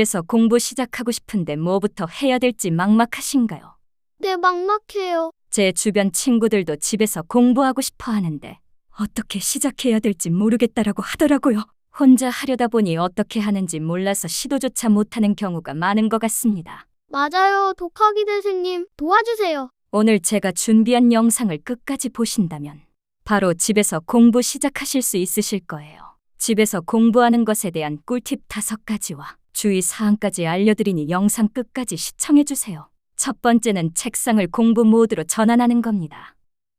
그래서 공부 시작하고 싶은데 뭐부터 해야 될지 막막하신가요? 네, 막막해요. 제 주변 친구들도 집에서 공부하고 싶어 하는데 어떻게 시작해야 될지 모르겠다라고 하더라고요. 혼자 하려다 보니 어떻게 하는지 몰라서 시도조차 못하는 경우가 많은 것 같습니다. 맞아요. 독학이 선생님, 도와주세요. 오늘 제가 준비한 영상을 끝까지 보신다면 바로 집에서 공부 시작하실 수 있으실 거예요. 집에서 공부하는 것에 대한 꿀팁 5가지와 주의사항까지 알려드리니 영상 끝까지 시청해주세요. 첫 번째는 책상을 공부 모드로 전환하는 겁니다.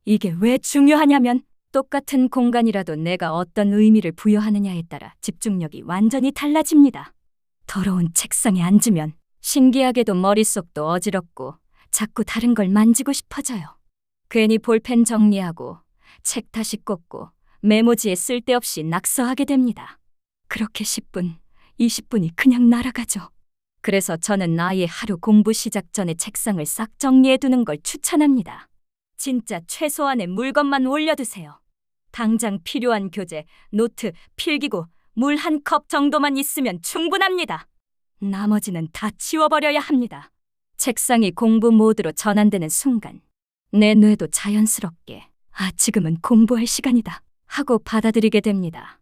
이게 왜 중요하냐면 똑같은 공간이라도 내가 어떤 의미를 부여하느냐에 따라 집중력이 완전히 달라집니다. 더러운 책상에 앉으면 신기하게도 머릿속도 어지럽고 자꾸 다른 걸 만지고 싶어져요. 괜히 볼펜 정리하고 책 다시 꽂고 메모지에 쓸데없이 낙서하게 됩니다. 그렇게 10분, 20분이 그냥 날아가죠. 그래서 저는 아예 하루 공부 시작 전에 책상을 싹 정리해두는 걸 추천합니다. 진짜 최소한의 물건만 올려두세요. 당장 필요한 교재, 노트, 필기구, 물 1컵 정도만 있으면 충분합니다. 나머지는 다 치워버려야 합니다. 책상이 공부 모드로 전환되는 순간 내 뇌도 자연스럽게 지금은 공부할 시간이다 하고 받아들이게 됩니다.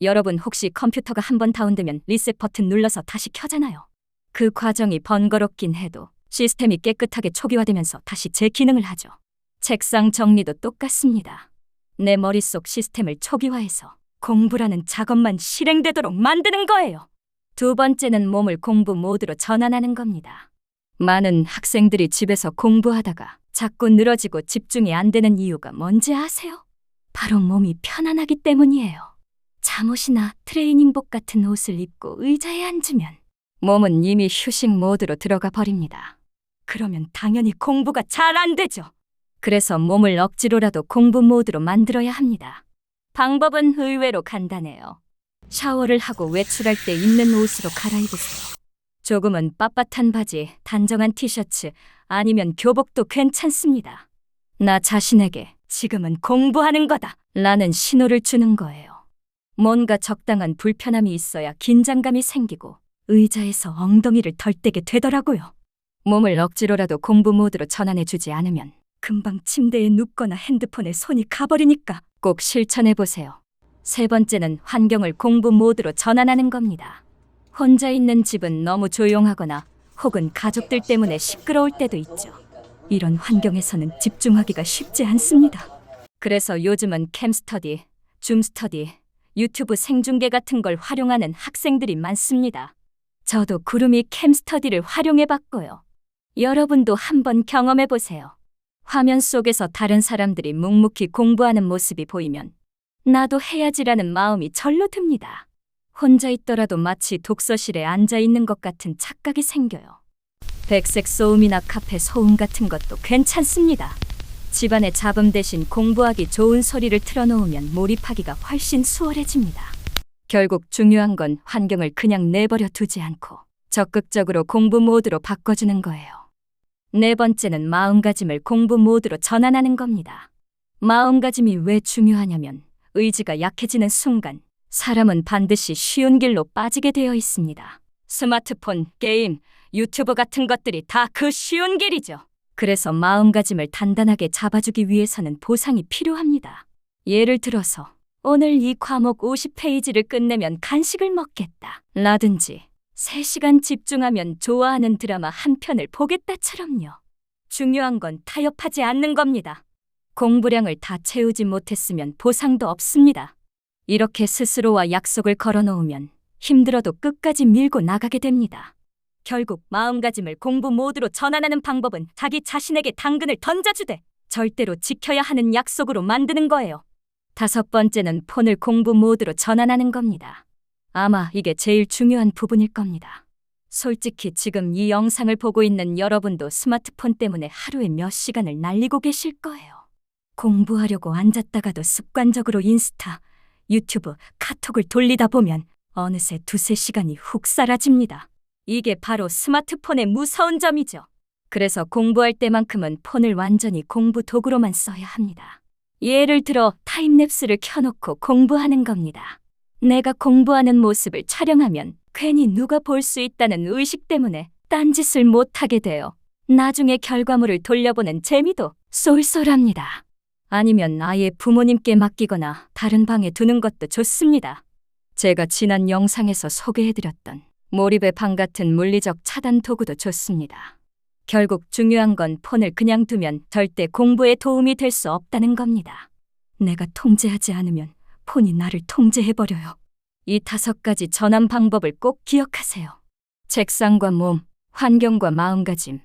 여러분 혹시 컴퓨터가 한번 다운되면 리셋 버튼 눌러서 다시 켜잖아요. 그 과정이 번거롭긴 해도 시스템이 깨끗하게 초기화되면서 다시 제 기능을 하죠. 책상 정리도 똑같습니다. 내 머릿속 시스템을 초기화해서 공부라는 작업만 실행되도록 만드는 거예요. 두 번째는 몸을 공부 모드로 전환하는 겁니다. 많은 학생들이 집에서 공부하다가 자꾸 늘어지고 집중이 안 되는 이유가 뭔지 아세요? 바로 몸이 편안하기 때문이에요. 잠옷이나 트레이닝복 같은 옷을 입고 의자에 앉으면 몸은 이미 휴식 모드로 들어가 버립니다. 그러면 당연히 공부가 잘 안 되죠. 그래서 몸을 억지로라도 공부 모드로 만들어야 합니다. 방법은 의외로 간단해요. 샤워를 하고 외출할 때 입는 옷으로 갈아입으세요. 조금은 빳빳한 바지, 단정한 티셔츠, 아니면 교복도 괜찮습니다. 나 자신에게 지금은 공부하는 거다 라는 신호를 주는 거예요. 뭔가 적당한 불편함이 있어야 긴장감이 생기고 의자에서 엉덩이를 덜떼게 되더라고요. 몸을 억지로라도 공부 모드로 전환해주지 않으면 금방 침대에 눕거나 핸드폰에 손이 가버리니까 꼭 실천해보세요. 세 번째는 환경을 공부 모드로 전환하는 겁니다. 혼자 있는 집은 너무 조용하거나 혹은 가족들 때문에 시끄러울 때도 있죠. 이런 환경에서는 집중하기가 쉽지 않습니다. 그래서 요즘은 캠스터디, 줌스터디, 유튜브 생중계 같은 걸 활용하는 학생들이 많습니다. 저도 구름이 캠스터디를 활용해봤고요. 여러분도 한번 경험해보세요. 화면 속에서 다른 사람들이 묵묵히 공부하는 모습이 보이면 나도 해야지라는 마음이 절로 듭니다. 혼자 있더라도 마치 독서실에 앉아 있는 것 같은 착각이 생겨요. 백색 소음이나 카페 소음 같은 것도 괜찮습니다. 집안의 잡음 대신 공부하기 좋은 소리를 틀어놓으면 몰입하기가 훨씬 수월해집니다. 결국 중요한 건 환경을 그냥 내버려 두지 않고 적극적으로 공부 모드로 바꿔주는 거예요. 네 번째는 마음가짐을 공부 모드로 전환하는 겁니다. 마음가짐이 왜 중요하냐면 의지가 약해지는 순간 사람은 반드시 쉬운 길로 빠지게 되어 있습니다. 스마트폰, 게임, 유튜브 같은 것들이 다 그 쉬운 길이죠. 그래서 마음가짐을 단단하게 잡아주기 위해서는 보상이 필요합니다. 예를 들어서 오늘 이 과목 50페이지를 끝내면 간식을 먹겠다 라든지 3시간 집중하면 좋아하는 드라마 한 편을 보겠다처럼요. 중요한 건 타협하지 않는 겁니다. 공부량을 다 채우지 못했으면 보상도 없습니다. 이렇게 스스로와 약속을 걸어놓으면 힘들어도 끝까지 밀고 나가게 됩니다. 결국 마음가짐을 공부 모드로 전환하는 방법은 자기 자신에게 당근을 던져주되 절대로 지켜야 하는 약속으로 만드는 거예요. 5번째는 폰을 공부 모드로 전환하는 겁니다. 아마 이게 제일 중요한 부분일 겁니다. 솔직히 지금 이 영상을 보고 있는 여러분도 스마트폰 때문에 하루에 몇 시간을 날리고 계실 거예요. 공부하려고 앉았다가도 습관적으로 인스타, 유튜브, 카톡을 돌리다 보면 어느새 2~3시간이 훅 사라집니다. 이게 바로 스마트폰의 무서운 점이죠. 그래서 공부할 때만큼은 폰을 완전히 공부 도구로만 써야 합니다. 예를 들어 타임랩스를 켜놓고 공부하는 겁니다. 내가 공부하는 모습을 촬영하면 괜히 누가 볼 수 있다는 의식 때문에 딴짓을 못하게 돼요. 나중에 결과물을 돌려보는 재미도 쏠쏠합니다. 아니면 아예 부모님께 맡기거나 다른 방에 두는 것도 좋습니다. 제가 지난 영상에서 소개해드렸던 몰입의 방 같은 물리적 차단 도구도 좋습니다. 결국 중요한 건 폰을 그냥 두면 절대 공부에 도움이 될 수 없다는 겁니다. 내가 통제하지 않으면 폰이 나를 통제해버려요. 이 5가지 전환 방법을 꼭 기억하세요. 책상과 몸, 환경과 마음가짐,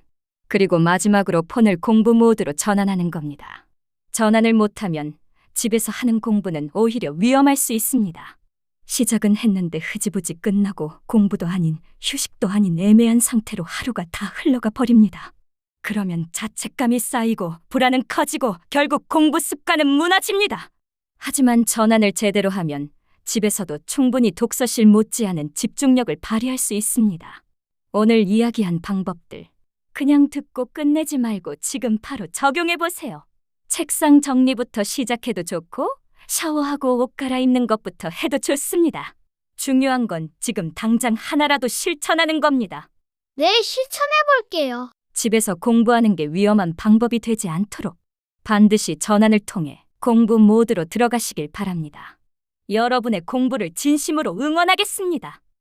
그리고 마지막으로 폰을 공부 모드로 전환하는 겁니다. 전환을 못하면 집에서 하는 공부는 오히려 위험할 수 있습니다. 시작은 했는데 흐지부지 끝나고 공부도 아닌 휴식도 아닌 애매한 상태로 하루가 다 흘러가 버립니다. 그러면 자책감이 쌓이고 불안은 커지고 결국 공부 습관은 무너집니다. 하지만 전환을 제대로 하면 집에서도 충분히 독서실 못지않은 집중력을 발휘할 수 있습니다. 오늘 이야기한 방법들 그냥 듣고 끝내지 말고 지금 바로 적용해 보세요. 책상 정리부터 시작해도 좋고 샤워하고 옷 갈아입는 것부터 해도 좋습니다. 중요한 건 지금 당장 하나라도 실천하는 겁니다. 네, 실천해 볼게요. 집에서 공부하는 게 위험한 방법이 되지 않도록 반드시 전환을 통해 공부 모드로 들어가시길 바랍니다. 여러분의 공부를 진심으로 응원하겠습니다.